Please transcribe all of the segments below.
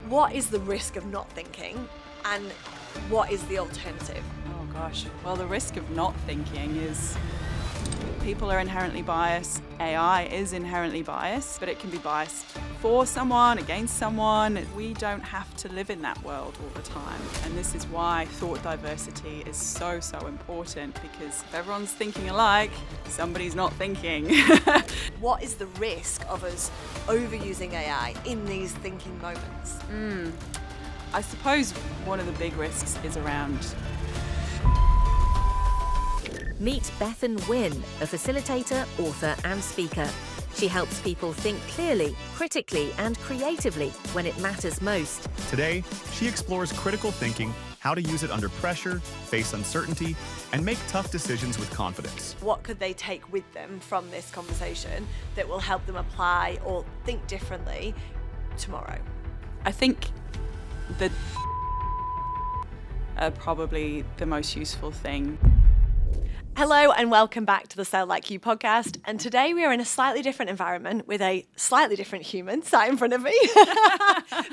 What is the risk of not thinking, and what is the alternative? Oh gosh. Well, the risk of not thinking is people are inherently biased. AI is inherently biased, but it can be biased for someone, against someone. We don't have to live in that world all the time. And this is why thought diversity is so important, because if everyone's thinking alike, somebody's not thinking. What is the risk of us overusing AI in these thinking moments? I suppose one of the big risks is around Meet Bethan Wynn, a facilitator, author and speaker. She helps people think clearly, critically and creatively when it matters most. Today, she explores critical thinking, how to use it under pressure, face uncertainty, and make tough decisions with confidence. What could they take with them from this conversation that will help them apply or think differently tomorrow? I think the are probably the most useful thing. Hello and welcome back to the Sound Like You podcast. And today we are in a slightly different environment with a slightly different human sat in front of me.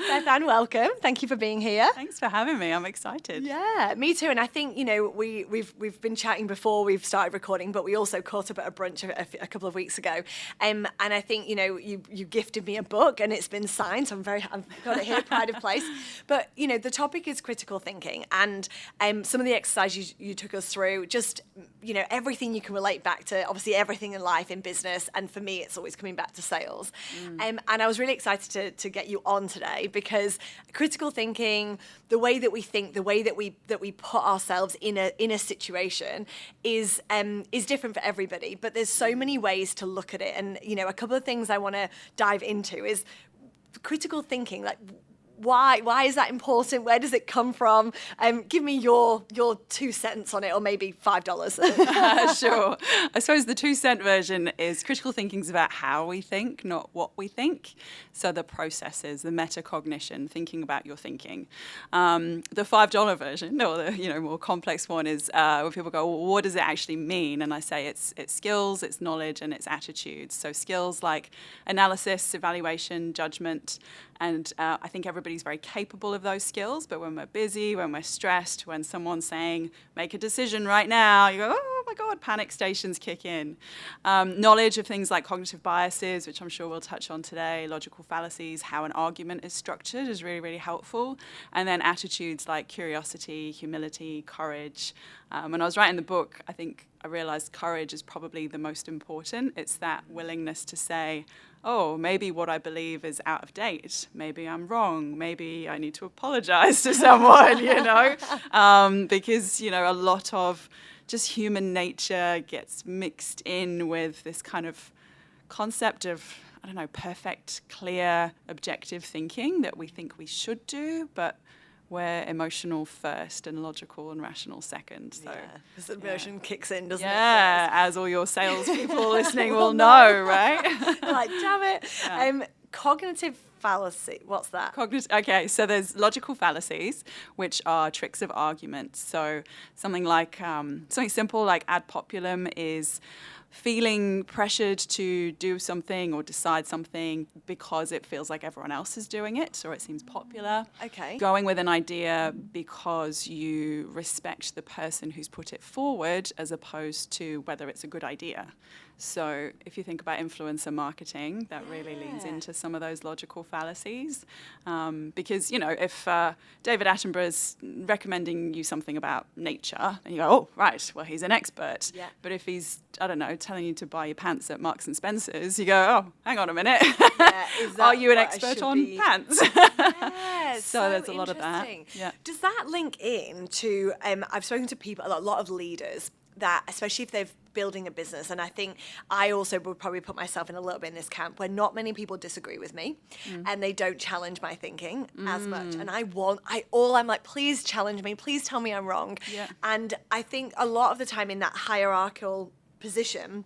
Bethan, welcome. Thank you for being here. Thanks for having me. I'm excited. Yeah, me too. And I think, we've been chatting before we've started recording, but we also caught up at a brunch a couple of weeks ago. And I think, you gifted me a book and it's been signed, so I've got it here, pride of place. But, the topic is critical thinking, and some of the exercises you took us through, just, everything you can relate back to, obviously everything in life, in business, and for me, it's always coming back to sales. And I was really excited to get you on today, because critical thinking, the way that we think, the way that we put ourselves in a situation is different for everybody. But there's so many ways to look at it, and a couple of things I want to dive into is critical thinking, like. Why is that important? Where does it come from? Give me your 2 cents on it, or maybe $5. Sure. I suppose the 2-cent version is critical thinking is about how we think, not what we think. So the processes, the metacognition, thinking about your thinking. The $5 version, or the more complex one, is where people go, well, what does it actually mean? And I say it's skills, it's knowledge, and it's attitudes. So skills like analysis, evaluation, judgment. And I think everybody's very capable of those skills, but when we're busy, when we're stressed, when someone's saying, make a decision right now, you go, oh my God, panic stations kick in. Knowledge of things like cognitive biases, which I'm sure we'll touch on today, logical fallacies, how an argument is structured is really, really helpful. And then attitudes like curiosity, humility, courage. When I was writing the book, I think I realized courage is probably the most important. It's that willingness to say, oh, maybe what I believe is out of date. Maybe I'm wrong. Maybe I need to apologize to someone, because, a lot of just human nature gets mixed in with this kind of concept of, perfect, clear, objective thinking that we think we should do, but we're emotional first and logical and rational second. So this emotion kicks in, doesn't it? Yeah, as all your salespeople listening will know, right? Like, damn it. Yeah. Cognitive fallacy, what's that? Okay, so there's logical fallacies, which are tricks of argument. So something like, something simple like ad populum is feeling pressured to do something or decide something because it feels like everyone else is doing it or it seems popular. Okay. Going with an idea because you respect the person who's put it forward as opposed to whether it's a good idea. So if you think about influencer marketing, that really leans into some of those logical fallacies. Because, if David Attenborough's recommending you something about nature, and you go, oh, right, well, he's an expert. Yeah. But if he's, telling you to buy your pants at Marks and Spencer's, you go, oh, hang on a minute. Yeah, are you an expert on pants? Yeah, so there's a lot of that. Yeah. Does that link in to, I've spoken to people, a lot of leaders, that especially if they're building a business, and I think I also would probably put myself in a little bit in this camp where not many people disagree with me and they don't challenge my thinking as much, and I'm like, please challenge me, please tell me I'm wrong. And I think a lot of the time in that hierarchical position,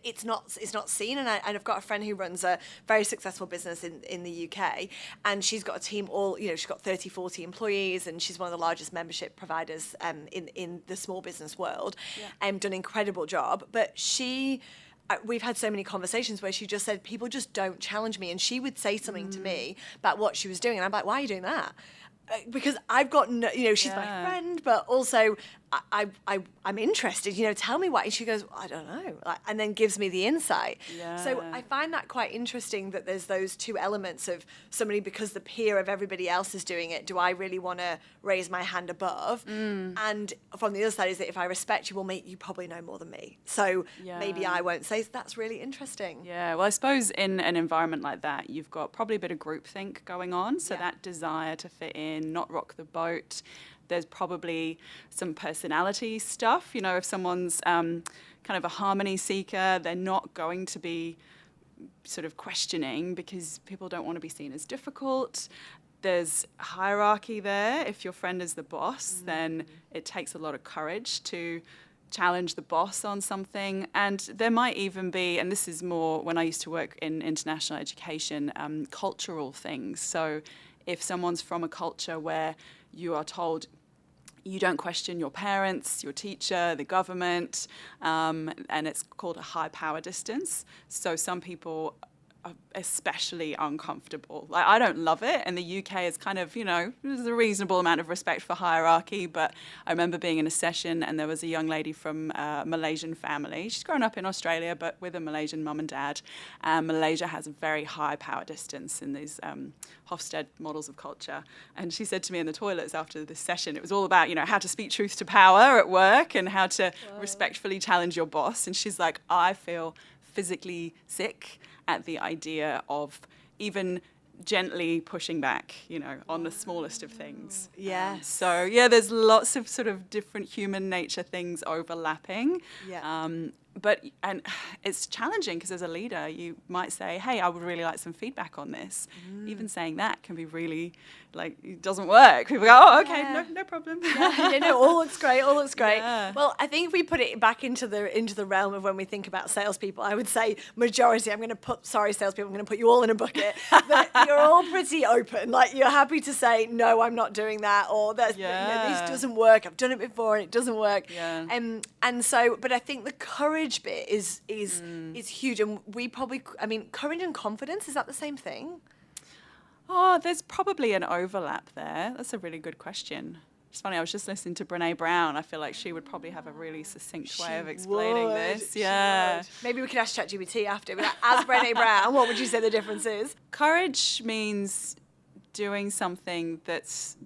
it's not seen. And I've got a friend who runs a very successful business in the UK, and she's got a team she's got 30-40 employees, and she's one of the largest membership providers in the small business world, done an incredible job. But she we've had so many conversations where she just said, people just don't challenge me. And she would say something to me about what she was doing. And I'm like, why are you doing that? Because I've got no, she's my friend, but also I'm interested, tell me why. And she goes, I don't know. And then gives me the insight. Yeah. So I find that quite interesting that there's those two elements of somebody, because the peer of everybody else is doing it, do I really want to raise my hand above? And from the other side is that if I respect you, well, mate, you probably know more than me. So maybe I won't say. That's really interesting. Yeah, well, I suppose in an environment like that, you've got probably a bit of groupthink going on. So that desire to fit in, not rock the boat. There's probably some personality stuff. If someone's kind of a harmony seeker, they're not going to be sort of questioning because people don't want to be seen as difficult. There's hierarchy there. If your friend is the boss, then it takes a lot of courage to challenge the boss on something. And there might even be, and this is more when I used to work in international education, cultural things. So if someone's from a culture where you are told you don't question your parents, your teacher, the government, and it's called a high power distance. So some people are especially uncomfortable. Like, I don't love it, and the UK is kind of, there's a reasonable amount of respect for hierarchy, but I remember being in a session and there was a young lady from a Malaysian family. She's grown up in Australia, but with a Malaysian mum and dad. Malaysia has a very high power distance in these Hofstede models of culture. And she said to me in the toilets after this session, it was all about, how to speak truth to power at work and how to respectfully challenge your boss. And she's like, I feel physically sick at the idea of even gently pushing back, on the smallest of things. Yes. So there's lots of sort of different human nature things overlapping. Yeah. But it's challenging because as a leader, you might say, hey, I would really like some feedback on this. Even saying that can be really, it doesn't work. People go, oh, okay, no problem. All looks great, Yeah. Well, I think if we put it back into the realm of when we think about salespeople, I would say majority, salespeople, I'm going to put you all in a bucket, but you're all pretty open. You're happy to say, no, I'm not doing that, or this doesn't work, I've done it before and it doesn't work. Yeah. And so, but I think the courage bit is huge, and we probably, courage and confidence, is that the same thing? Oh, there's probably an overlap there. That's a really good question. It's funny, I was just listening to Brené Brown. I feel like she would probably have a really succinct way of explaining this. Yeah. Maybe we could ask ChatGPT after, but as Brené Brown, what would you say the difference is? Courage means doing something that's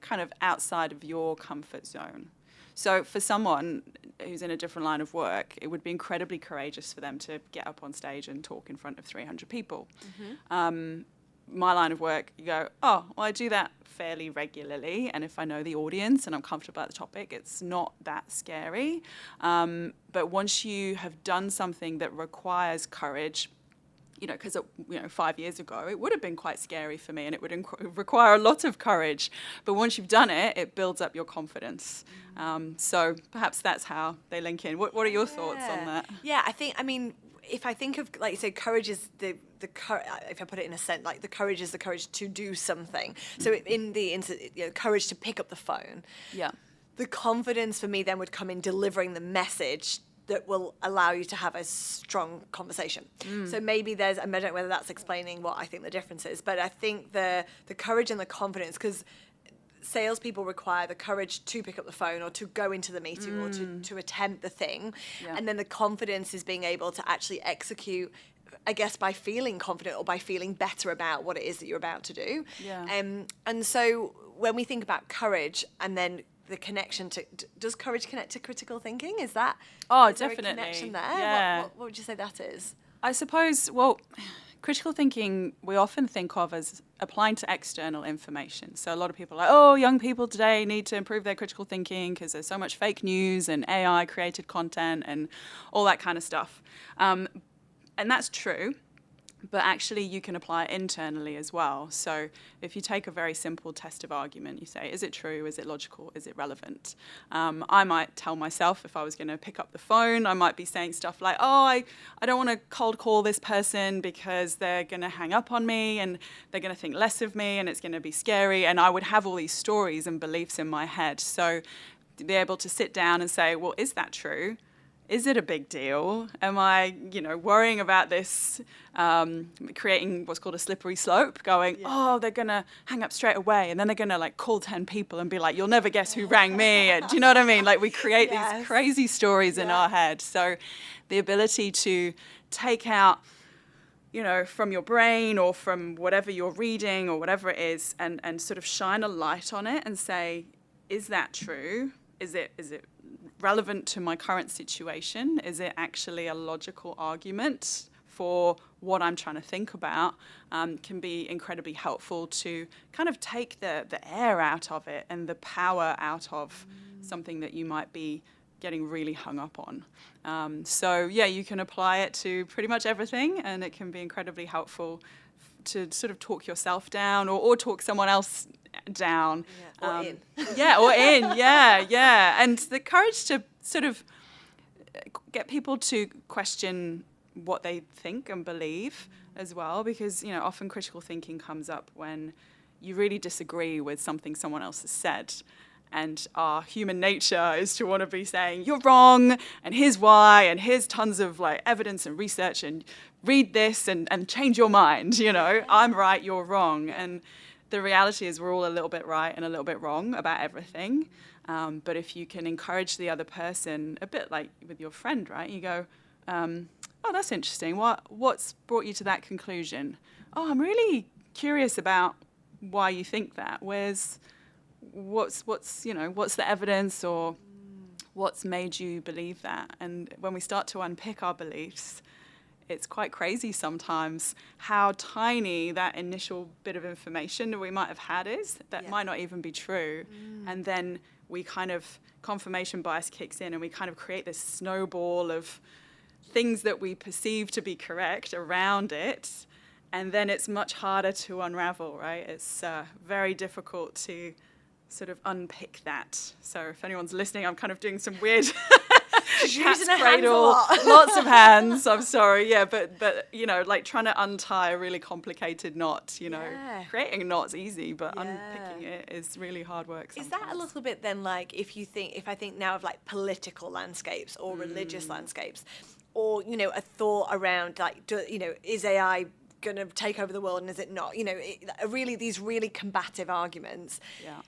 kind of outside of your comfort zone. So for someone who's in a different line of work, it would be incredibly courageous for them to get up on stage and talk in front of 300 people. My line of work, you go, oh, well, I do that fairly regularly, and if I know the audience and I'm comfortable about the topic, it's not that scary. But once you have done something that requires courage, because 5 years ago it would have been quite scary for me, and it would require a lot of courage. But once you've done it, it builds up your confidence. So perhaps that's how they link in. What are your thoughts on that? Yeah, if I think of, like you say, courage is the if I put it in a sense, the courage is the courage to do something. So in the courage to pick up the phone. Yeah. The confidence for me then would come in delivering the message that will allow you to have a strong conversation. So maybe I don't know whether that's explaining what I think the difference is, but I think the courage and the confidence, because salespeople require the courage to pick up the phone or to go into the meeting or to attempt the thing. Yeah. And then the confidence is being able to actually execute, I guess, by feeling confident or by feeling better about what it is that you're about to do. Yeah. And so when we think about courage and then the connection to, does courage connect to critical thinking? Is that definitely a connection there? Yeah. What would you say that is? I suppose, critical thinking we often think of as applying to external information. So a lot of people are like, oh, young people today need to improve their critical thinking because there's so much fake news and AI created content and all that kind of stuff. And that's true. But actually, you can apply it internally as well. So if you take a very simple test of argument, you say, is it true? Is it logical? Is it relevant? I might tell myself, if I was going to pick up the phone, I might be saying stuff like, oh, I don't want to cold call this person because they're going to hang up on me and they're going to think less of me and it's going to be scary. And I would have all these stories and beliefs in my head. So to be able to sit down and say, well, is that true? is it a big deal? Am I, worrying about this, creating what's called a slippery slope, going, oh, they're going to hang up straight away, and then they're going to call 10 people and be like, you'll never guess who rang me. And, do you know what I mean? We create these crazy stories in our head. So the ability to take out, from your brain or from whatever you're reading or whatever it is, and sort of shine a light on it and say, is that true? Is it relevant to my current situation? Is it actually a logical argument for what I'm trying to think about? Can be incredibly helpful to kind of take the air out of it and the power out of something that you might be getting really hung up on. You can apply it to pretty much everything, and it can be incredibly helpful to sort of talk yourself down or talk someone else down. Or in. And the courage to sort of get people to question what they think and believe as well, because, often critical thinking comes up when you really disagree with something someone else has said. And our human nature is to want to be saying, you're wrong, and here's why, and here's tons of evidence and research, and read this and change your mind, I'm right, you're wrong. And the reality is we're all a little bit right and a little bit wrong about everything. But if you can encourage the other person, a bit like with your friend, right? You go, oh, that's interesting. What's brought you to that conclusion? Oh, I'm really curious about why you think that. What's the evidence, or what's made you believe that? And when we start to unpick our beliefs, it's quite crazy sometimes how tiny that initial bit of information that we might have had is, that might not even be true. And then we kind of, confirmation bias kicks in, and we kind of create this snowball of things that we perceive to be correct around it. And then it's much harder to unravel, right? It's very difficult to sort of unpick that. So if anyone's listening, I'm kind of doing some weird cat's cradle, lots of hands. I'm sorry, but trying to untie a really complicated knot. Creating a knot's easy, but unpicking it is really hard work sometimes. Is that a little bit then if I think now of political landscapes or religious landscapes, or a thought around is AI going to take over the world and is it not? These really combative arguments. Yeah.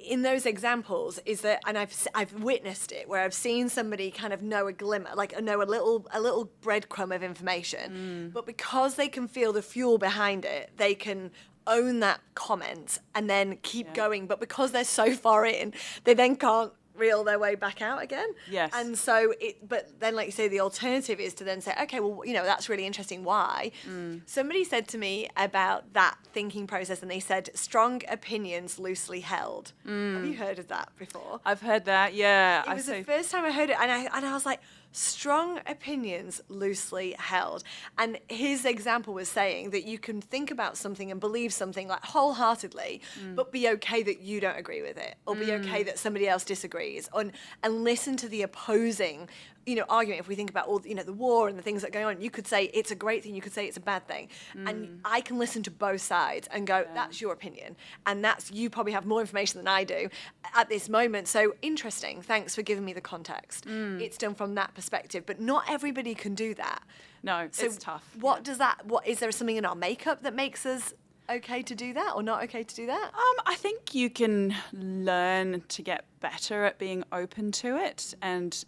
In those examples, is that, and I've witnessed it, where I've seen somebody kind of know a glimmer, know a little breadcrumb of information, but because they can feel the fuel behind it, they can own that comment and then keep going. But because they're so far in, they then can't reel their way back out again. Yes. And so but then, like you say, the alternative is to then say, okay, well, that's really interesting. Why? Somebody said to me about that thinking process, and they said, strong opinions loosely held. Have you heard of that before? I've heard that, yeah. It was the first time I heard it, and I was like, strong opinions loosely held. And his example was saying that you can think about something and believe something wholeheartedly, but be okay that you don't agree with it, or be okay that somebody else disagrees, and listen to the opposing argument. If we think about all the war and the things that are going on, you could say it's a great thing, you could say it's a bad thing, and I can listen to both sides and go, that's your opinion, and you probably have more information than I do at this moment. So interesting, thanks for giving me the context. It's done from that perspective, but not everybody can do that. No, so it's tough. What is there something in our makeup that makes us okay to do that or not okay to do that? I think you can learn to get better at being open to it. And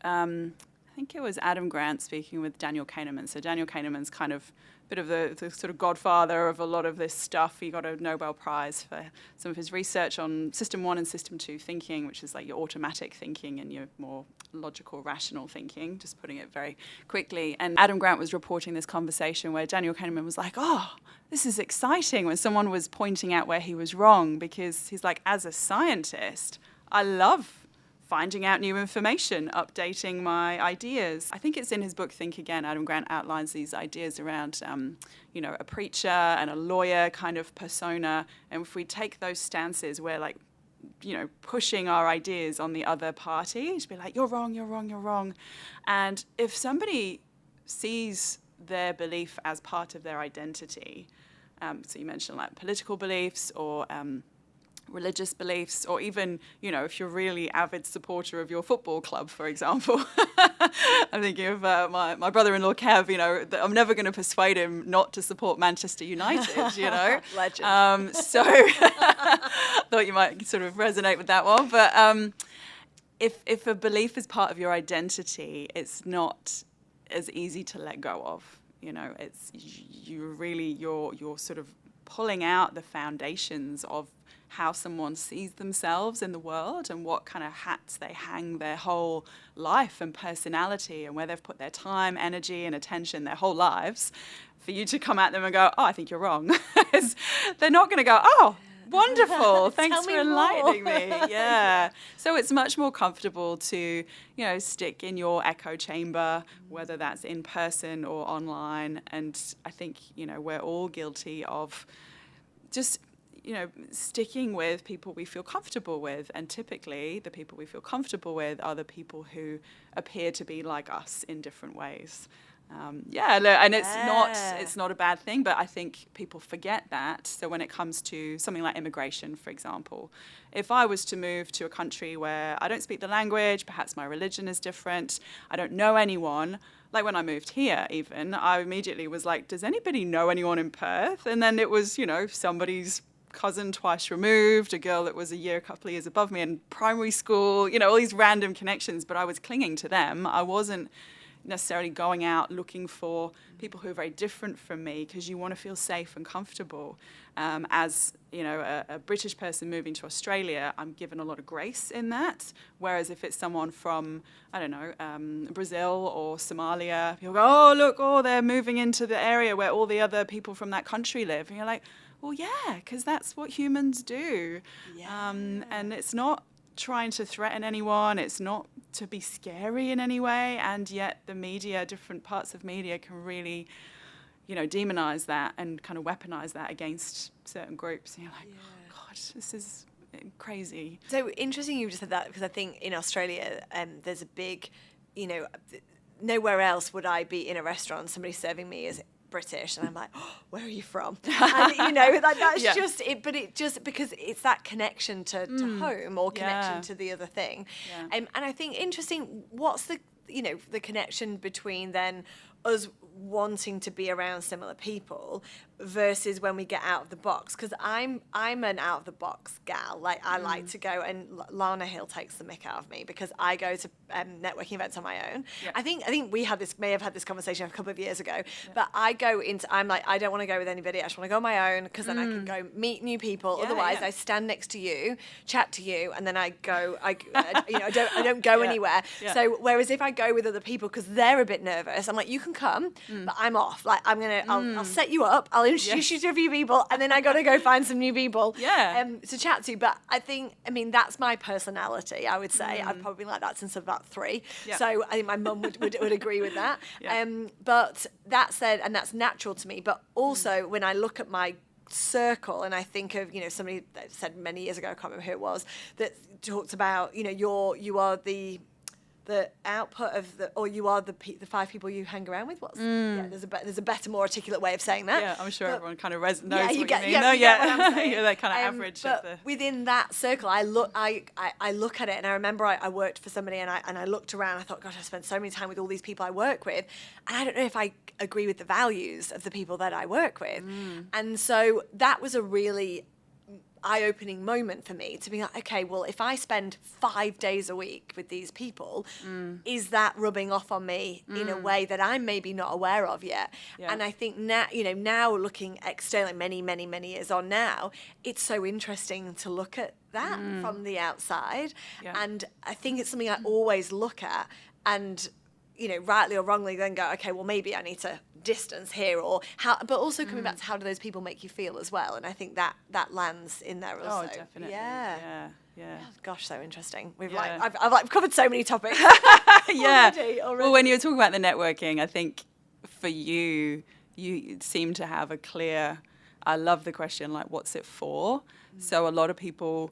I think it was Adam Grant speaking with Daniel Kahneman. So Daniel Kahneman's kind of a bit of the sort of godfather of a lot of this stuff. He got a Nobel Prize for some of his research on System 1 and System 2 thinking, which is your automatic thinking and your more logical, rational thinking, just putting it very quickly. And Adam Grant was reporting this conversation where Daniel Kahneman was like, oh, this is exciting, when someone was pointing out where he was wrong, because he's like, as a scientist, I love finding out new information, updating my ideas. I think it's in his book, Think Again, Adam Grant outlines these ideas around, a preacher and a lawyer kind of persona. And if we take those stances, we're pushing our ideas on the other party to be like, you're wrong, you're wrong, you're wrong. And if somebody sees their belief as part of their identity, so you mentioned political beliefs or religious beliefs, or even, you know, if you're really avid supporter of your football club, for example. I'm thinking of my brother-in-law Kev, you know, I'm never going to persuade him not to support Manchester United, you know. Legend. So thought you might sort of resonate with that one. But if a belief is part of your identity, it's not as easy to let go of. You know, it's you're sort of pulling out the foundations of how someone sees themselves in the world and what kind of hats they hang their whole life and personality and where they've put their time, energy and attention their whole lives. For you to come at them and go, oh, I think you're wrong. They're not going to go, oh, wonderful, thanks for enlightening me. Yeah. So it's much more comfortable to, you know, stick in your echo chamber, whether that's in person or online. And I think, you know, we're all guilty of just, you know, sticking with people we feel comfortable with. And typically the people we feel comfortable with are the people who appear to be like us in different ways. And it's not a bad thing, but I think people forget that. So when it comes to something like immigration, for example, if I was to move to a country where I don't speak the language, perhaps my religion is different, I don't know anyone, like when I moved here even, I immediately was like, does anybody know anyone in Perth? And then it was, you know, somebody's cousin twice removed, a girl that was a couple of years above me in primary school, you know, all these random connections, but I was clinging to them. I wasn't necessarily going out looking for people who are very different from me, because you want to feel safe and comfortable. As you know, a British person moving to Australia, I'm given a lot of grace in that. Whereas if it's someone from, I don't know, Brazil or Somalia, people go, oh, they're moving into the area where all the other people from that country live. And you're like, well, yeah, because that's what humans do. Yeah. And it's not trying to threaten anyone, it's not to be scary in any way, and yet the media, different parts of media can really, you know, demonize that and kind of weaponize that against certain groups. And you're like, oh God, this is crazy. So interesting you just said that, because I think in Australia there's a big, you know, nowhere else would I be in a restaurant, somebody serving me as British, and I'm like, oh, where are you from? And, you know, like that's just it. But it just, because it's that connection to home, or connection to the other thing. And I think interesting, what's the, you know, the connection between then us wanting to be around similar people versus when we get out of the box? Because I'm an out of the box gal. Like I like to go, and Lana Hill takes the mick out of me because I go to networking events on my own. I think we may have had this conversation a couple of years ago, but I'm like, I don't want to go with anybody. I just want to go on my own, because then I can go meet new people. Otherwise I stand next to you, chat to you, and then I go, you know, I don't go anywhere. So whereas if I go with other people, because they're a bit nervous, I'm like, you can come, but I'm off. Like I'll set you up, I'll introduce you to a few people, and then I got to go find some new people to chat to. But I mean, that's my personality, I would say. I've probably been like that since about 3. So I think my mum would agree with that. But that said, and that's natural to me, but also when I look at my circle and I think of, you know, somebody that said many years ago, I can't remember who it was, that talked about, you know, you are the output of or you are the 5 people you hang around with. There's a better, more articulate way of saying that. Yeah, I'm sure everyone kind of knows what you mean. You're that kind of average. But within that circle, I look at it, and I remember I worked for somebody, and I looked around. I thought, gosh, I spent so many time with all these people I work with, and I don't know if I agree with the values of the people that I work with. And so that was a really eye-opening moment for me to be like, okay, well, if I spend 5 days a week with these people, is that rubbing off on me in a way that I'm maybe not aware of yet? And I think now looking externally, many years on now, it's so interesting to look at that from the outside. And I think it's something I always look at, and, you know, rightly or wrongly then go, okay, well, maybe I need to distance here, or how, but also coming back to how do those people make you feel as well. And I think that lands in there also. Oh, definitely. Yeah. Yeah. Gosh, so interesting. I've covered so many topics. Already. Well, when you were talking about the networking, I think for you seem to have a clear, I love the question, like, what's it for? So a lot of people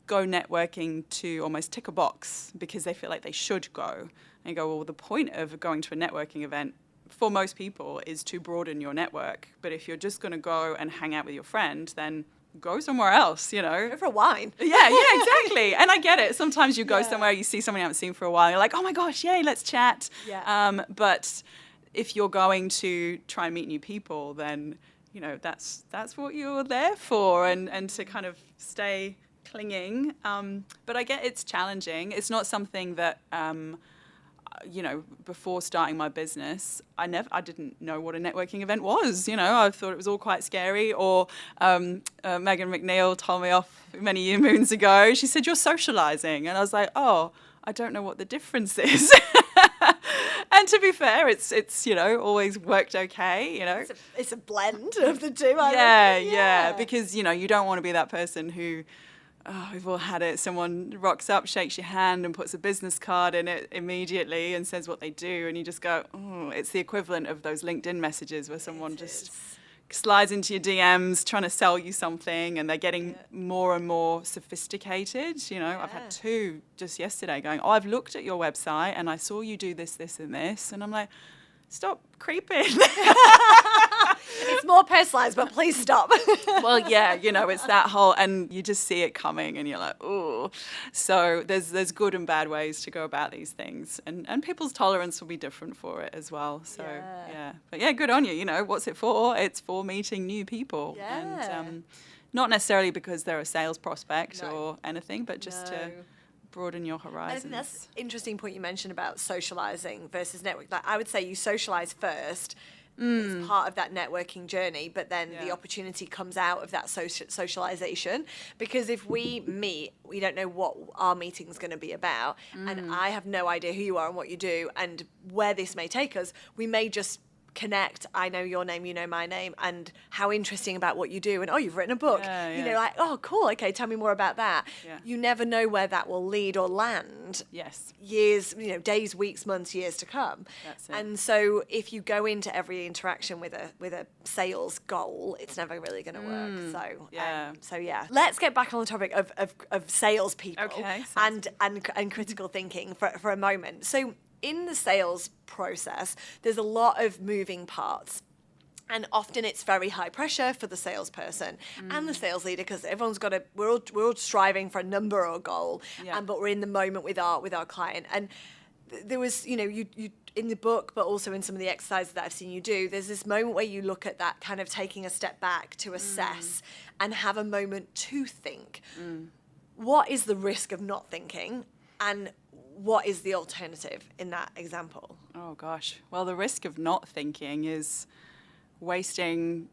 go networking to almost tick a box because they feel like they should go. And you go, well, the point of going to a networking event for most people is to broaden your network. But if you're just going to go and hang out with your friend, then go somewhere else, you know. Go for a wine. Yeah, exactly. And I get it. Sometimes you go somewhere, you see someone you haven't seen for a while, you're like, oh my gosh, yay, let's chat. Yeah. But if you're going to try and meet new people, then, you know, that's what you're there for, and to kind of stay clinging. But I get it's challenging. It's not something that, you know, before starting my business, I didn't know what a networking event was. You know, I thought it was all quite scary. Or Megan McNeil told me off many moons ago. She said, "You're socializing," and I was like, "Oh, I don't know what the difference is." And to be fair, it's you know, always worked okay. You know, it's a blend of the two. Yeah. Because you know, you don't want to be that person who. Oh, we've all had it. Someone rocks up, shakes your hand and puts a business card in it immediately and says what they do. And you just go, oh, it's the equivalent of those LinkedIn messages where someone just slides into your DMs trying to sell you something, and they're getting more and more sophisticated. You know, I've had 2 just yesterday going, oh, I've looked at your website and I saw you do this, this and this. And I'm like, stop creeping. It's more personalised, but please stop. Well, yeah, you know, it's that whole, and you just see it coming and you're like, oh. So there's good and bad ways to go about these things, and people's tolerance will be different for it as well. So, yeah. But yeah, good on you. You know, what's it for? It's for meeting new people. Yeah. And not necessarily because they're a sales prospect or anything, but just to broaden your horizons. I think that's an interesting point you mentioned about socialising versus network. Like, I would say you socialise first as part of that networking journey, but then the opportunity comes out of that socialisation. Because if we meet, we don't know what our meeting's going to be about, and I have no idea who you are and what you do and where this may take us. We may just connect. I know your name, you know my name, and how interesting about what you do, and oh, you've written a book. You know, like, oh, cool, okay, tell me more about that. You never know where that will lead or land. Years, you know, days, weeks, months, years to come. That's it. And so if you go into every interaction with a sales goal, it's never really going to work. So let's get back on the topic of salespeople and critical thinking for a moment. So in the sales process, there's a lot of moving parts. And often it's very high pressure for the salesperson and the sales leader, because everyone's got we're all striving for a number or a goal, but we're in the moment with our client. And there was, you know, you in the book, but also in some of the exercises that I've seen you do, there's this moment where you look at that kind of taking a step back to assess and have a moment to think. What is the risk of not thinking, and what is the alternative in that example? Oh, gosh. Well, the risk of not thinking is wasting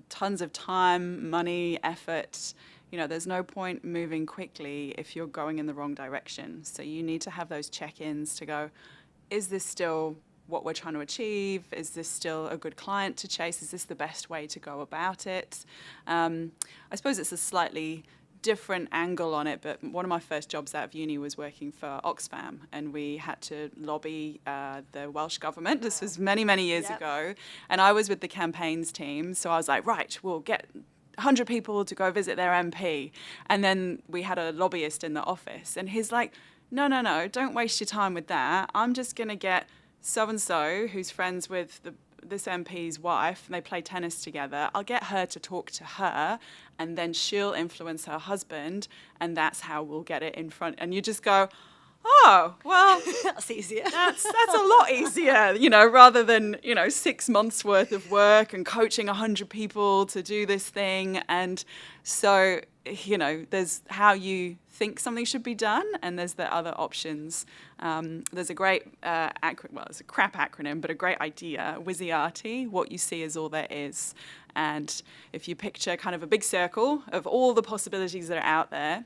tons of time, money, effort. You know, there's no point moving quickly if you're going in the wrong direction. So you need to have those check-ins to go, is this still what we're trying to achieve? Is this still a good client to chase? Is this the best way to go about it? I suppose it's a slightly different angle on it, but one of my first jobs out of uni was working for Oxfam, and we had to lobby the Welsh government. This was many years ago, and I was with the campaigns team, so I was like, right, we'll get 100 people to go visit their MP. And then we had a lobbyist in the office, and he's like, no, don't waste your time with that. I'm just going to get so-and-so who's friends with this MP's wife, and they play tennis together. I'll get her to talk to her, and then she'll influence her husband, and that's how we'll get it in front. And you just go, oh, well, that's easier. That's a lot easier, you know, rather than, you know, 6 months worth of work and coaching 100 people to do this thing. And so, you know, there's how you think something should be done, and there's the other options. There's a great it's a crap acronym, but a great idea, WYSIATI, what you see is all there is. And if you picture kind of a big circle of all the possibilities that are out there,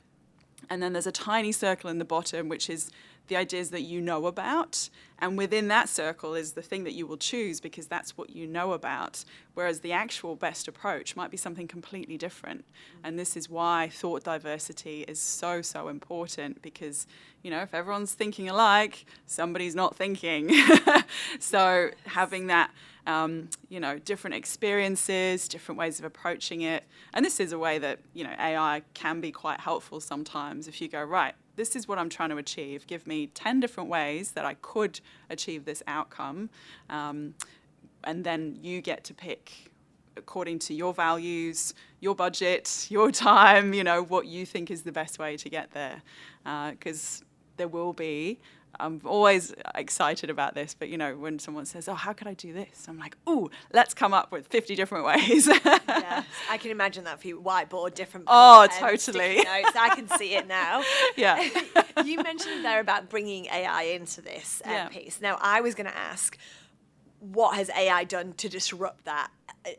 and then there's a tiny circle in the bottom, which is the ideas that you know about. And within that circle is the thing that you will choose, because that's what you know about. Whereas the actual best approach might be something completely different. And this is why thought diversity is so, so important, because, you know, if everyone's thinking alike, somebody's not thinking. So having that, you know, different experiences, different ways of approaching it. And this is a way that, you know, AI can be quite helpful sometimes. If you go, right, this is what I'm trying to achieve. Give me 10 different ways that I could achieve this outcome. And then you get to pick according to your values, your budget, your time, what you think is the best way to get there. Because there will be, I'm always excited about this, but when someone says, oh, how could I do this? I'm like, oh, let's come up with 50 different ways. Yes, I can imagine that for you, whiteboard, different totally. sticky notes. I can see it now. Yeah. You mentioned there about bringing AI into this piece. Now, I was going to ask, what has AI done to disrupt that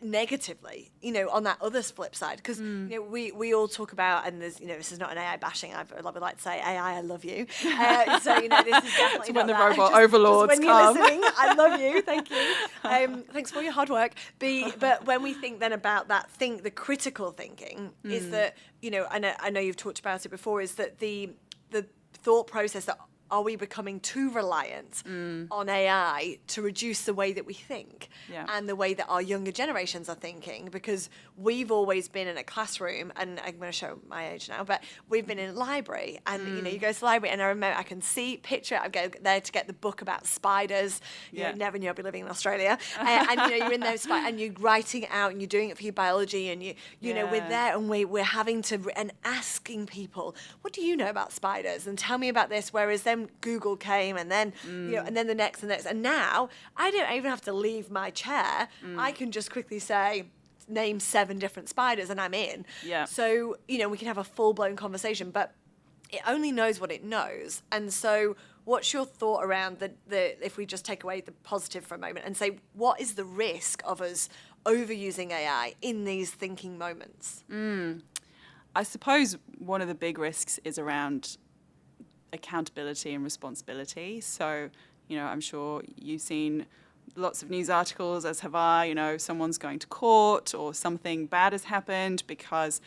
negatively, on that other flip side? Because, we all talk about, and there's, this is not an AI bashing, I would like to say, AI, I love you. So, this is definitely so not when the that. robot overlords when you're listening, I love you, thank you. Thanks for your hard work. But when we think then about that, the critical thinking is that, I know you've talked about it before, is that the thought process that, are we becoming too reliant on AI to reduce the way that we think and the way that our younger generations are thinking? Because we've always been in a classroom, and I'm going to show my age now, but we've been in a library, and you go to the library, and I remember I can picture it. I go there to get the book about spiders. Never knew I'd be living in Australia, and you're in those and you're writing it out, and you're doing it for your biology, and we're there, and we're having to and asking people, what do you know about spiders, and tell me about this. Whereas then Google came, and then and then the next, and now I don't even have to leave my chair. I can just quickly say, name 7 different spiders, and I'm in. Yeah. So we can have a full-blown conversation, but it only knows what it knows. And so, what's your thought around the if we just take away the positive for a moment and say, what is the risk of us overusing AI in these thinking moments? I suppose one of the big risks is around accountability and responsibility. So, I'm sure you've seen lots of news articles, as have I, someone's going to court or something bad has happened because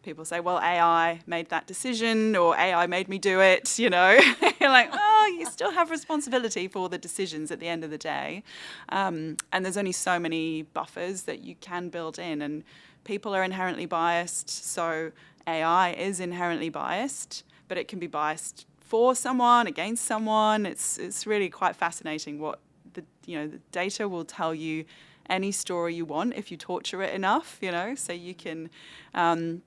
people say, well, AI made that decision, or AI made me do it, You're like, oh, you still have responsibility for the decisions at the end of the day. And there's only so many buffers that you can build in, and people are inherently biased. So AI is inherently biased, but it can be biased for someone, against someone. It's really quite fascinating what the data will tell you any story you want if you torture it enough, so you can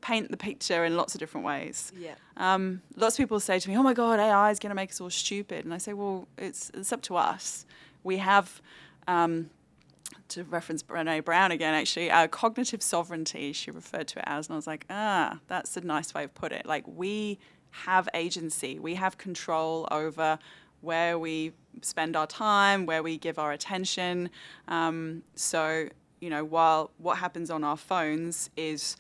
paint the picture in lots of different ways. Yeah. Lots of people say to me, oh my God, AI is going to make us all stupid. And I say, well, it's up to us. We have, to reference Brené Brown again, actually, cognitive sovereignty, she referred to it as. And I was like, that's a nice way of putting it. Like, we have agency. We have control over where we spend our time, where we give our attention. So, while what happens on our phones is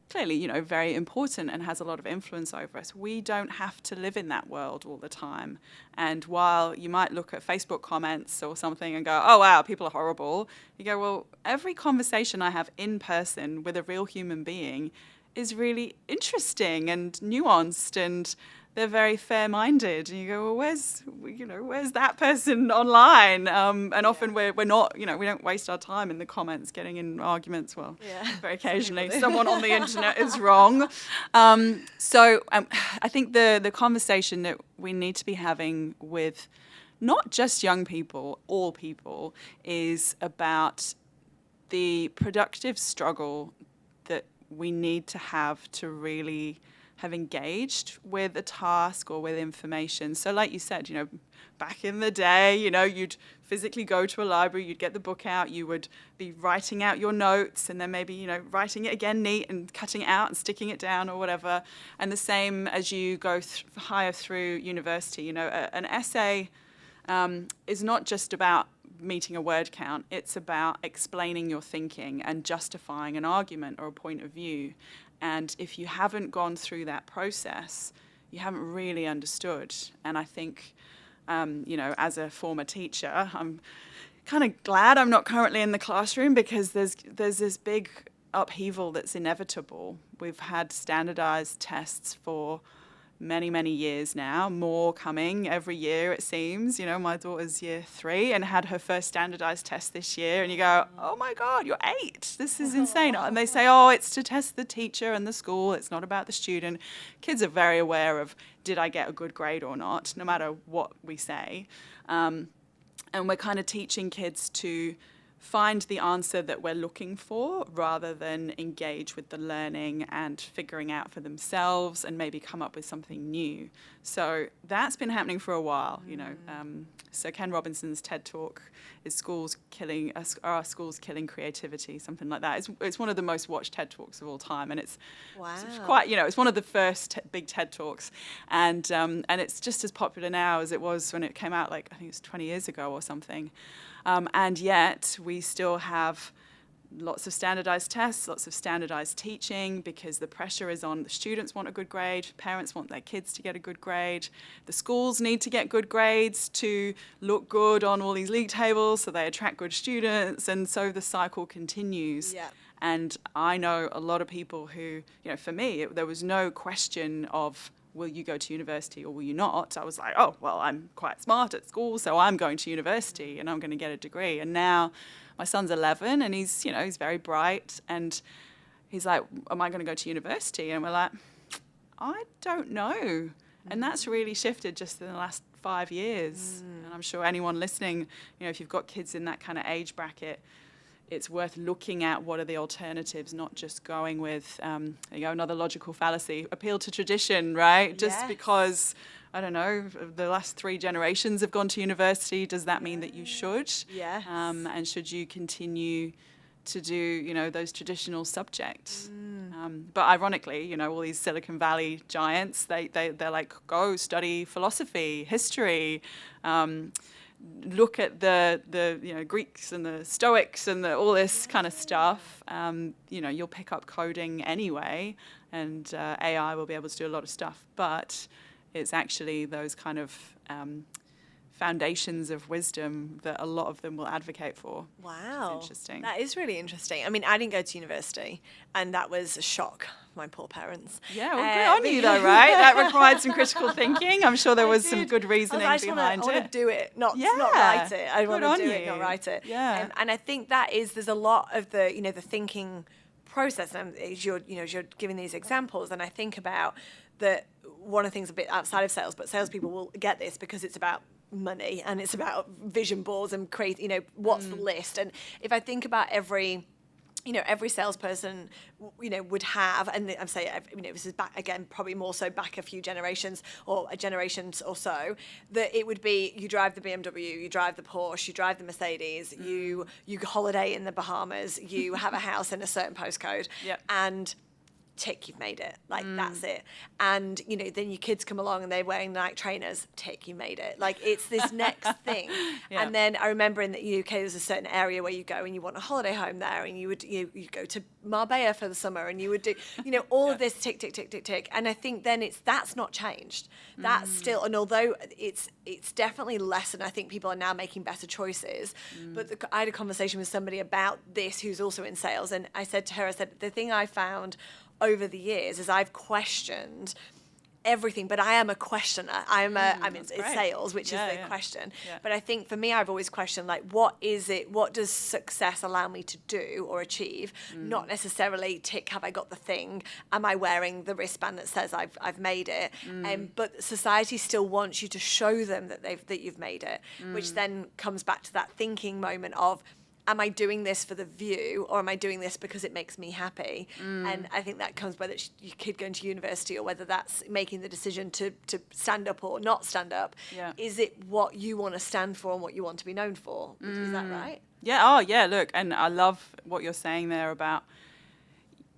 clearly, very important and has a lot of influence over us, we don't have to live in that world all the time. And while you might look at Facebook comments or something and go, oh, wow, people are horrible, you go, well, every conversation I have in person with a real human being is really interesting and nuanced, and they're very fair-minded. And you go, well, where's that person online? And often we're not, we don't waste our time in the comments getting in arguments. Well, very occasionally someone on the internet is wrong. So I think the conversation that we need to be having with not just young people, all people, is about the productive struggle that we need to have to really have engaged with a task or with information. So like you said, back in the day, you'd physically go to a library, you'd get the book out, you would be writing out your notes, and then maybe, writing it again neat and cutting it out and sticking it down or whatever. And the same as you go higher through university, an essay is not just about meeting a word count. It's about explaining your thinking and justifying an argument or a point of view. And if you haven't gone through that process, you haven't really understood. And I think, as a former teacher, I'm kind of glad I'm not currently in the classroom, because there's this big upheaval that's inevitable. We've had standardized tests for many, many years now, more coming every year, it seems. My daughter's year 3 and had her first standardized test this year, and you go, oh my God, you're 8. This is insane. And they say, oh, it's to test the teacher and the school. It's not about the student. Kids are very aware of, did I get a good grade or not, no matter what we say. And we're kind of teaching kids to find the answer that we're looking for rather than engage with the learning and figuring out for themselves and maybe come up with something new. So that's been happening for a while, you know. So Ken Robinson's TED Talk is Are Schools Killing Creativity, something like that. It's one of the most watched TED Talks of all time, and it's quite, you know, it's one of the first big TED Talks, and it's just as popular now as it was when it came out, like I think it was 20 years ago or something. And yet we still have lots of standardized tests, lots of standardized teaching, because the pressure is on. The students want a good grade, parents want their kids to get a good grade, the schools need to get good grades to look good on all these league tables so they attract good students, and so the cycle continues. Yeah. And I know a lot of people who, you know, for me, there was no question of, will you go to university or will you not? I was like, oh, well, I'm quite smart at school, so I'm going to university and I'm going to get a degree. And now my son's 11 and he's very bright, and he's like, am I going to go to university? And we're like, I don't know. And that's really shifted just in the last 5 years. And I'm sure anyone listening, you know, if you've got kids in that kind of age bracket, it's worth looking at what are the alternatives, not just going with, there you go, another logical fallacy, appeal to tradition, right? Just because, I don't know, the last 3 generations have gone to university, does that mean that you should? Yes. And should you continue to do, you know, those traditional subjects? But ironically, you know, all these Silicon Valley giants, they're like, go study philosophy, history, look at the you know, Greeks and the Stoics and all this kind of stuff. You know, you'll pick up coding anyway, and AI will be able to do a lot of stuff. But it's actually those kind of foundations of wisdom that a lot of them will advocate for. Wow. It's interesting. That is really interesting. I mean, I didn't go to university, and that was a shock. My poor parents. Yeah, well, good on you though, right? That required some critical thinking. I'm sure there was some good reasoning behind it. I want to do it, not write it. I want to do it, not write it. Yeah. And I think there's a lot of the, you know, the thinking process, and as you're giving these examples, and I think about that one of the things a bit outside of sales, but salespeople will get this because it's about money and it's about vision boards and create, you know, what's the list. And if I think about every salesperson, you know, would have, and I'm saying, you know, this is back again, probably more so back a few generations or a generation or so, that it would be, you drive the BMW, you drive the Porsche, you drive the Mercedes, you holiday in the Bahamas, you have a house in a certain postcode, and tick, you've made it. Like, that's it. And, you know, then your kids come along and they're wearing Nike trainers, tick, you made it. Like, it's this next thing. And then I remember in the UK, there's a certain area where you go and you want a holiday home there, and you go to Marbella for the summer, and you would do, you know, all of this tick, tick, tick, tick, tick. And I think then that's not changed. That's still, and although it's definitely less, and I think people are now making better choices, but I had a conversation with somebody about this who's also in sales, and I said to her, the thing I found over the years is I've questioned everything, but I am a questioner. I mean, it's sales, which is the question. Yeah. But I think for me, I've always questioned, like, what is it? What does success allow me to do or achieve? Not necessarily tick, have I got the thing? Am I wearing the wristband that says I've made it? But society still wants you to show them that you've made it, which then comes back to that thinking moment of, am I doing this for the view, or am I doing this because it makes me happy? And I think that comes whether it's your kid going to university or whether that's making the decision to stand up or not stand up. Yeah. Is it what you want to stand for and what you want to be known for? Is that right? Yeah. Oh, yeah. Look, and I love what you're saying there about,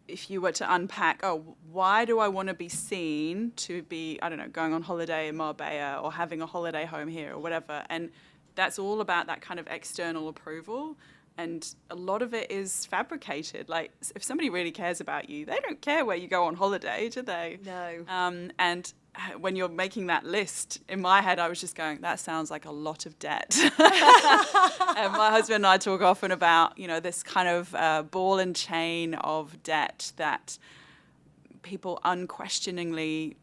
if you were to unpack, why do I want to be seen to be, I don't know, going on holiday in Marbella or having a holiday home here or whatever? And that's all about that kind of external approval. And a lot of it is fabricated. Like, if somebody really cares about you, they don't care where you go on holiday, do they? No. And when you're making that list, in my head, I was just going, that sounds like a lot of debt. And my husband and I talk often about, you know, this kind of ball and chain of debt that people unquestioningly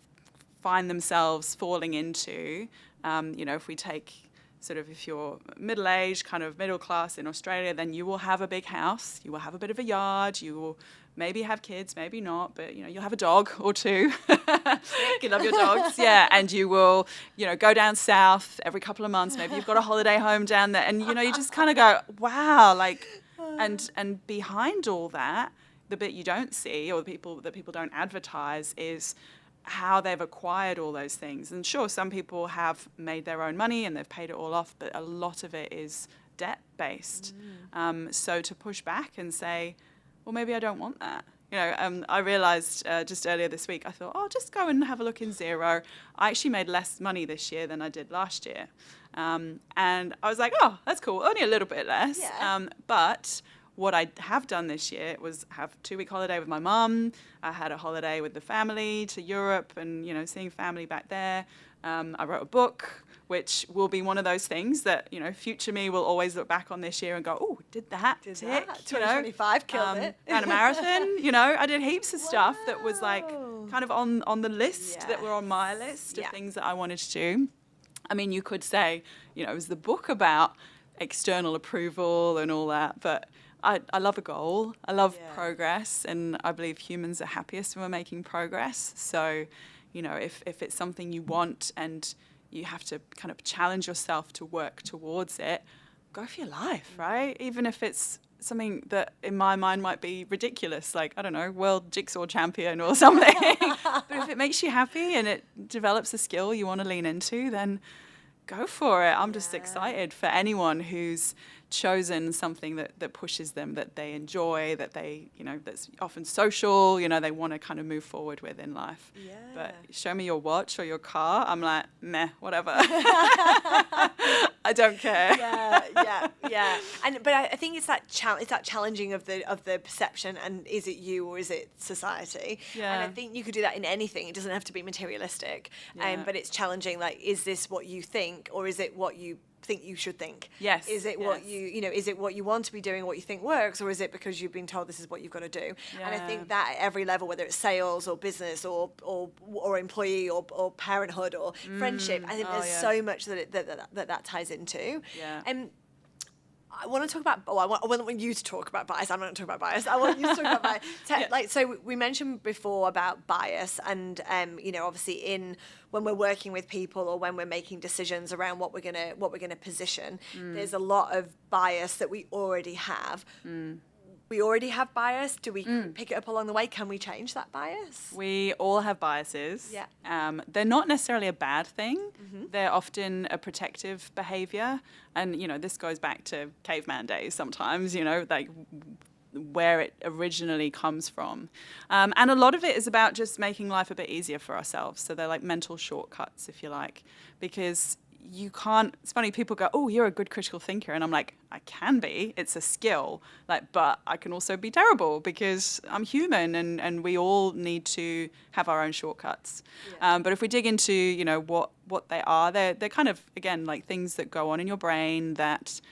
find themselves falling into. You know, if we take sort of, if you're middle-aged, kind of middle class in Australia, then you will have a big house, you will have a bit of a yard, you will maybe have kids, maybe not, but, you'll have a dog or two. You love your dogs. Yeah. And you will, go down south every couple of months. Maybe you've got a holiday home down there. And, you just kind of go, wow, like, and behind all that, the bit you don't see, or that people don't advertise, is how they've acquired all those things. And sure, some people have made their own money and they've paid it all off, but a lot of it is debt-based. So to push back and say, well, maybe I don't want that. I realized just earlier this week, I thought, I'll just go and have a look in Xero. I actually made less money this year than I did last year. And I was like, oh, that's cool. Only a little bit less. Yeah. But what I have done this year was have a 2-week holiday with my mum. I had a holiday with the family to Europe and, seeing family back there. I wrote a book, which will be one of those things that, future me will always look back on this year and go, oh, did that. 2025 killed it. Ran a marathon, I did heaps of stuff that was like kind of on the list that were on my list of things that I wanted to do. I mean, you could say, it was the book about external approval and all that, but I love a goal. I love progress, and I believe humans are happiest when we're making progress. So, if it's something you want and you have to kind of challenge yourself to work towards it, go for your life, right? Even if it's something that in my mind might be ridiculous, like, I don't know, world jigsaw champion or something. But if it makes you happy and it develops a skill you want to lean into, then go for it. I'm just excited for anyone who's chosen something that pushes them, that they enjoy, that they, that's often social, they want to kind of move forward with in life. Yeah. But show me your watch or your car, I'm like, meh, whatever. I don't care. Yeah. But I think it's that challenging of the perception, and is it you or is it society? Yeah. And I think you could do that in anything. It doesn't have to be materialistic. But it's challenging, like, is this what you think, or is it what you think you should think? Yes. Is it what is it what you want to be doing, what you think works, or is it because you've been told this is what you've got to do? Yeah. And I think that at every level, whether it's sales or business or employee or parenthood or friendship, I think there's so much that ties into. Yeah. And I want to talk about. I want you to talk about bias. I'm not going to talk about bias. I want you to talk about bias. Like, so we mentioned before about bias, and obviously when we're working with people or when we're making decisions around what we're gonna position, there's a lot of bias that we already have. We already have bias. Do we pick it up along the way? Can we change that bias? We all have biases. Yeah. They're not necessarily a bad thing. Mm-hmm. They're often a protective behaviour. And, this goes back to caveman days sometimes, like where it originally comes from. And a lot of it is about just making life a bit easier for ourselves. So they're like mental shortcuts, if you like, because you can't, it's funny, people go, oh, you're a good critical thinker. And I'm like, I can be, it's a skill, but I can also be terrible because I'm human, and we all need to have our own shortcuts. Yeah. But if we dig into, what they are, they're kind of, again, like things that go on in your brain that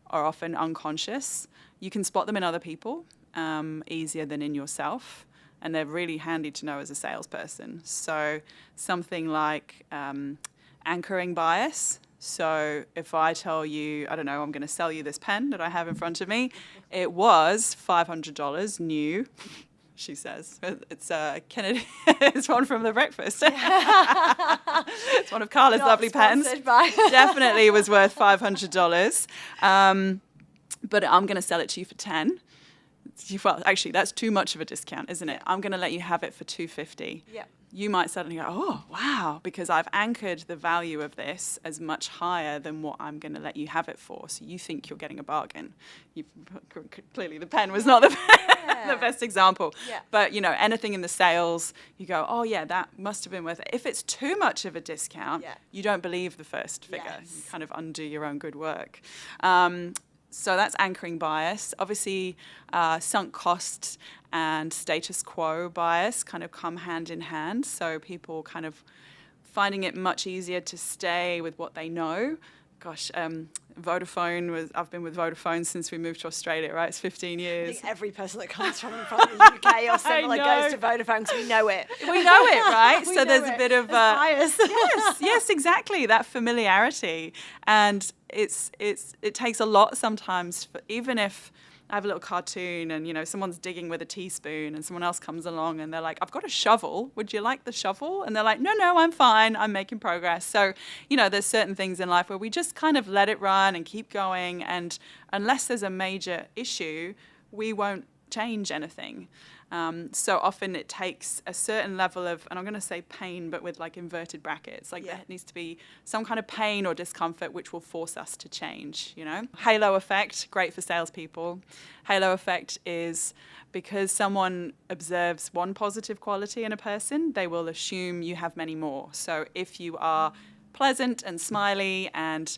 are often unconscious. You can spot them in other people easier than in yourself. And they're really handy to know as a salesperson. So something like anchoring bias. So if I tell you, I don't know, I'm going to sell you this pen that I have in front of me. It was $500 new, she says. It's Kennedy. It's one from The Breakfast. It's one of Carla's lovely pens. Definitely was worth $500. But I'm going to sell it to you for 10. Well, actually, that's too much of a discount, isn't it? I'm going to let you have it for $250. Yeah. You might suddenly go, oh, wow, because I've anchored the value of this as much higher than what I'm going to let you have it for. So you think you're getting a bargain. Clearly, the pen was not the best example. Yeah. But, anything in the sales, you go, oh, yeah, that must have been worth it. If it's too much of a discount, you don't believe the first figure. Yes. You kind of undo your own good work. So that's anchoring bias. Obviously, sunk costs and status quo bias kind of come hand in hand. So people kind of finding it much easier to stay with what they know. Gosh, Vodafone I've been with Vodafone since we moved to Australia, right? It's 15 years. I think every person that comes from the UK or similar goes to Vodafone because we know it. We know it, right? So there's a bit of bias. yes, exactly. That familiarity. And it takes a lot sometimes, even if I have a little cartoon and, you know, someone's digging with a teaspoon and someone else comes along and they're like, I've got a shovel. Would you like the shovel? And they're like, no, I'm fine. I'm making progress. So, you know, there's certain things in life where we just kind of let it run and keep going. And unless there's a major issue, we won't change anything. So often it takes a certain level of, and I'm going to say pain, but with like inverted brackets, like there needs to be some kind of pain or discomfort which will force us to change, you know. Halo effect, great for salespeople. Halo effect is because someone observes one positive quality in a person, they will assume you have many more. So if you are pleasant and smiley and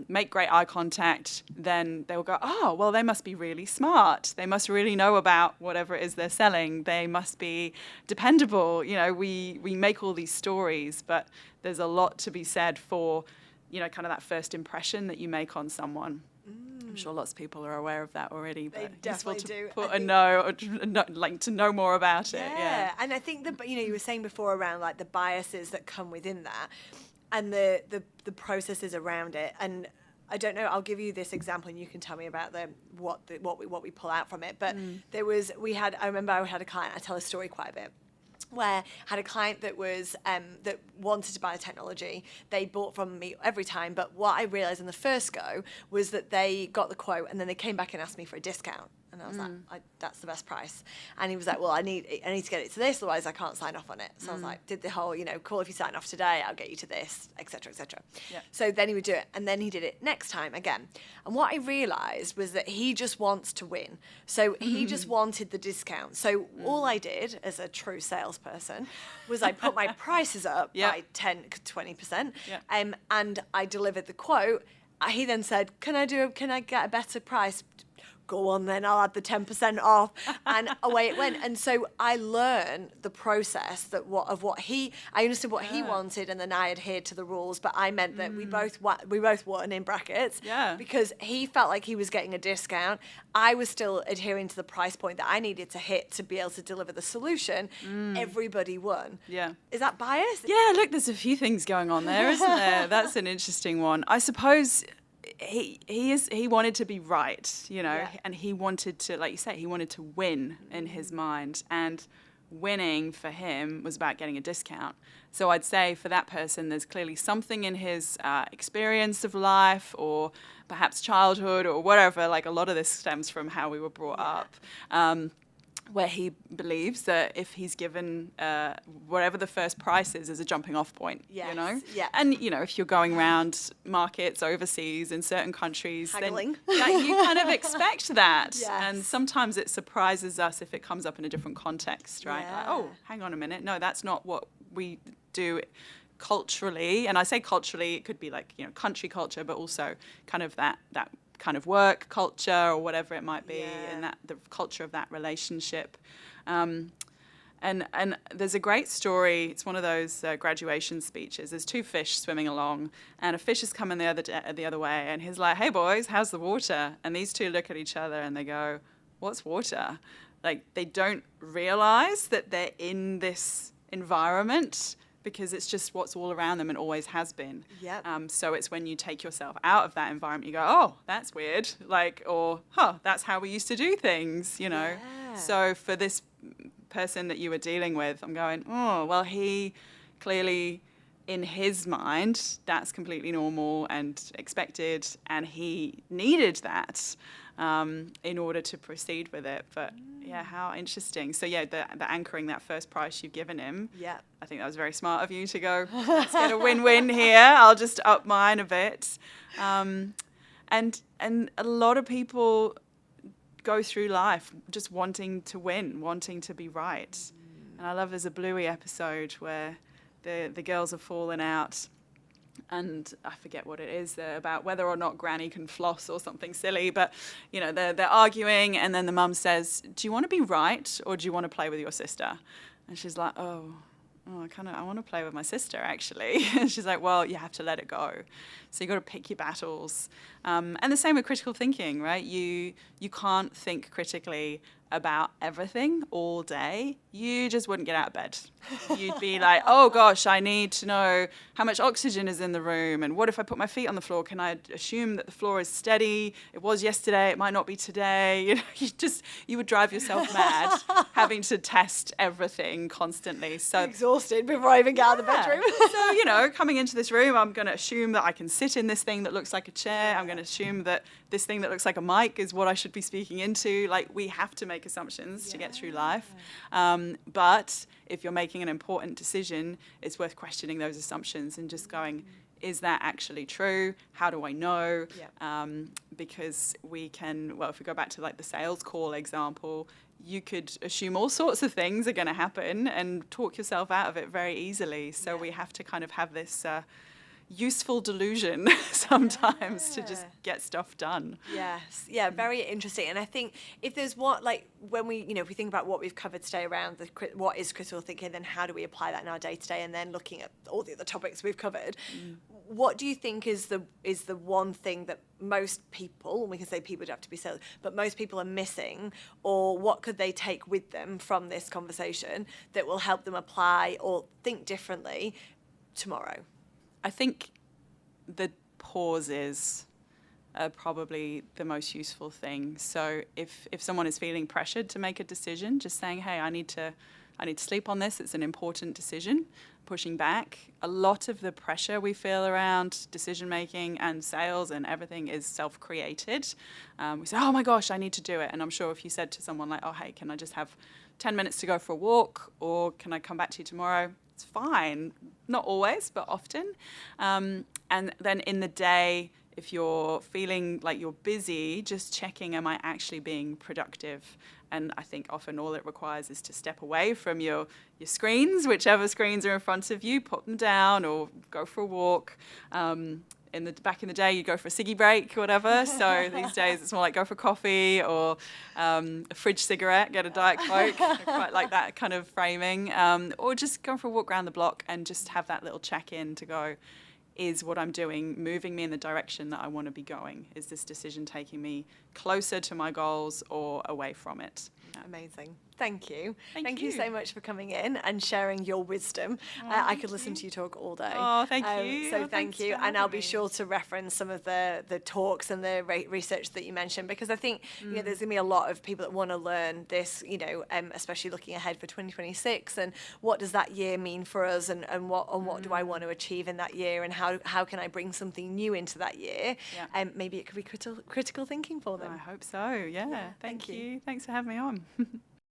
make great eye contact, then they will go, oh, well, they must be really smart. They must really know about whatever it is they're selling. They must be dependable. You know, we make all these stories, but there's a lot to be said for, you know, kind of that first impression that you make on someone. I'm sure lots of people are aware of that already, but They useful definitely to do. put a know, like to know more about it. Yeah, and I think that, you know, you were saying before around like the biases that come within that, and the processes around it. And I don't know, I'll give you this example and you can tell me about what we pull out from it. But I remember I had a client, I tell a story quite a bit, where I had a client that was that wanted to buy technology. They bought from me every time, but what I realized in the first go was that they got the quote and then they came back and asked me for a discount. And I was like, that's the best price. And he was like, well, I need to get it to this, otherwise I can't sign off on it. So I was like, did the whole, you know, cool, if you sign off today, I'll get you to this, et cetera, et cetera. Yeah. So then he would do it. And then he did it next time again. And what I realized was that he just wants to win. So he just wanted the discount. So all I did as a true salesperson was I put my prices up by 10, 20%. And I delivered the quote. He then said, can I get a better price? Go on then, I'll add the 10% off, and away it went. And so I learned the process I understood what he wanted, and then I adhered to the rules, but I meant that we both won in brackets, because he felt like he was getting a discount. I was still adhering to the price point that I needed to hit to be able to deliver the solution. Everybody won. Yeah. Is that bias? Yeah, look, there's a few things going on there, isn't there? That's an interesting one. I suppose he wanted to be right, you know, and he wanted to, like you say, he wanted to win in his mind, and winning for him was about getting a discount. So I'd say for that person, there's clearly something in his experience of life, or perhaps childhood, or whatever. Like a lot of this stems from how we were brought up. Where he believes that if he's given whatever the first price is as a jumping off point, you know? Yeah. And, you know, if you're going around markets overseas in certain countries, haggling, then you kind of expect that. Yes. And sometimes it surprises us if it comes up in a different context, right? Yeah. Like, oh, hang on a minute. No, that's not what we do culturally. And I say culturally, it could be like, you know, country culture, but also kind of that kind of work culture or whatever it might be, and that the culture of that relationship. And there's a great story. It's one of those graduation speeches. There's two fish swimming along, and a fish is coming the other way, and he's like, "Hey boys, how's the water?" And these two look at each other and they go, "What's water?" Like they don't realize that they're in this environment, because it's just what's all around them and always has been. Yep. So it's when you take yourself out of that environment, you go, oh, that's weird. Like, or, that's how we used to do things, you know? Yeah. So for this person that you were dealing with, I'm going, oh, well, he clearly, in his mind, that's completely normal and expected, and he needed that in order to proceed with it. But yeah, how interesting. So yeah, the anchoring that first price you've given him. Yeah. I think that was very smart of you to go, let's get a win-win here. I'll just up mine a bit. And a lot of people go through life just wanting to win, wanting to be right. And I love there's a Bluey episode where the girls have fallen out, and I forget what it is, about whether or not Granny can floss or something silly, but you know, they're arguing, and then the mum says, "Do you want to be right, or do you want to play with your sister?" And she's like, "Oh, I want to play with my sister, actually." And she's like, "Well, you have to let it go. So you got to pick your battles." And the same with critical thinking, right? You can't think critically about everything all day, you just wouldn't get out of bed. You'd be like, oh gosh, I need to know how much oxygen is in the room, and what if I put my feet on the floor? Can I assume that the floor is steady? It was yesterday, it might not be today. You know, you would drive yourself mad having to test everything constantly. So exhausted before I even get out of the bedroom. So, you know, coming into this room, I'm going to assume that I can sit in this thing that looks like a chair. I'm going to assume that this thing that looks like a mic is what I should be speaking into. Like, we have to make assumptions to get through life. But if you're making an important decision, it's worth questioning those assumptions and just going, is that actually true? How do I know? Because we can, well, if we go back to like the sales call example, you could assume all sorts of things are going to happen and talk yourself out of it very easily. So we have to kind of have this useful delusion sometimes to just get stuff done. Yes, yeah, very interesting. And I think if there's what, like, when we, you know, if we think about what we've covered today around what is critical thinking, then how do we apply that in our day to day, and then looking at all the other topics we've covered, what do you think is the one thing that most people, and we can say people don't have to be sales, but most people are missing, or what could they take with them from this conversation that will help them apply or think differently tomorrow? I think the pauses are probably the most useful thing. So if someone is feeling pressured to make a decision, just saying, hey, I need to sleep on this, it's an important decision, pushing back. A lot of the pressure we feel around decision making and sales and everything is self-created. We say, oh my gosh, I need to do it. And I'm sure if you said to someone like, oh, hey, can I just have 10 minutes to go for a walk, or can I come back to you tomorrow? It's fine. Not always, but often. And then in the day, if you're feeling like you're busy, just checking, am I actually being productive? And I think often all it requires is to step away from your screens, whichever screens are in front of you, put them down or go for a walk. Back in the day, you'd go for a ciggy break or whatever. So these days, it's more like go for coffee or a fridge cigarette, get a Diet Coke. I quite like that kind of framing. Or just go for a walk around the block and just have that little check-in to go, is what I'm doing moving me in the direction that I want to be going? Is this decision taking me closer to my goals or away from it? Amazing. Thank you. Thank you you so much for coming in and sharing your wisdom. I could listen to you talk all day. Oh, thank you. So Oh, thank thanks you. for And I'll having be me. sure to reference some of the talks and the research that you mentioned, because I think you know, there's going to be a lot of people that want to learn this, you know, especially looking ahead for 2026, and what does that year mean for us, and what do I want to achieve in that year, and how can I bring something new into that year? Yeah. Maybe it could be critical thinking for them. I hope so, yeah. Thank Thank you. you. Thanks for having me on.